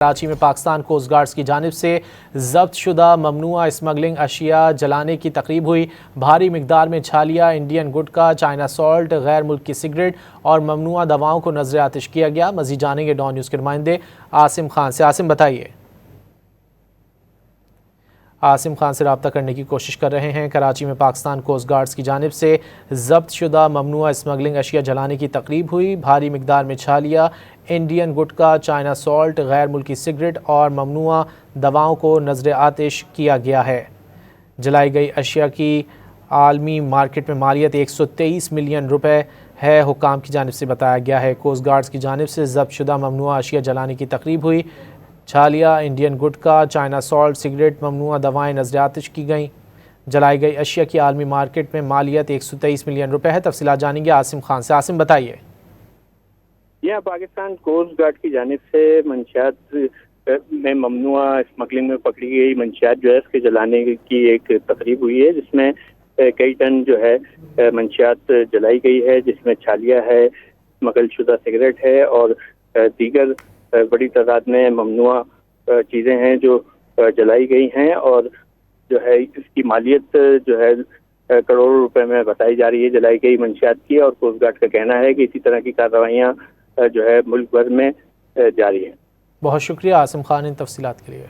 کراچی میں Pakistan coast guards کی جانب سے ضبط شدہ ممنوعہ اسمگلنگ اشیاء جلانے کی تقریب ہوئی۔ بھاری مقدار میں چھالیاں، انڈین گٹکا، چائنا سالٹ، غیر ملکی سگریٹ اور ممنوعہ دواؤں کو نذر آتش کیا گیا۔ مزید جانیں گے ڈان نیوز کے نمائندے عاصم خان سے۔ عاصم بتائیے۔ عاصم خان سے رابطہ کرنے کی کوشش کر رہے ہیں۔ کراچی میں پاکستان کوسٹ گارڈز کی جانب سے ضبط شدہ ممنوعہ اسمگلنگ اشیاء جلانے کی تقریب ہوئی۔ بھاری مقدار میں چھالیاں، انڈین گٹکا، چائنا سالٹ، غیر ملکی سگریٹ اور ممنوعہ دواؤں کو نذر آتش کیا گیا ہے۔ جلائی گئی اشیاء کی عالمی مارکیٹ میں مالیت 123 ملین روپے ہے، حکام کی جانب سے بتایا گیا ہے۔ کوسٹ گارڈز کی جانب سے ضبط شدہ ممنوعہ اشیاء جلانے کی تقریب ہوئی۔ چھالیاں، انڈین گٹکا، چائنا سالٹ، سگریٹ، ممنوعہ دوائیں نذر آتش کی گئیں۔ جلائی گئی اشیاء کی عالمی مارکیٹ میں مالیت 123 ملین روپے ہے۔ تفصیلات جانیں گے عاصم خان سے۔ عاصم بتائیے۔ یہ پاکستان کوسٹ گارڈ کی جانب سے منشیات میں ممنوعہ اسمگلنگ میں پکڑی گئی منشیات جو ہے اس کے جلانے کی ایک تقریب ہوئی ہے، جس میں کئی ٹن جو ہے منشیات جلائی گئی ہے، جس میں چھالیاں ہے، اسمگل شدہ سگریٹ ہے اور دیگر بڑی تعداد میں ممنوعہ چیزیں ہیں جو جلائی گئی ہیں، اور جو ہے اس کی مالیت جو ہے کروڑوں روپے میں بتائی جا رہی ہے جلائی گئی منشیات کی، اور کوسٹ گارڈ کا کہنا ہے کہ اسی طرح کی کارروائیاں جو ہے ملک بھر میں جاری ہیں۔ بہت شکریہ عاصم خان ان تفصیلات کے لیے۔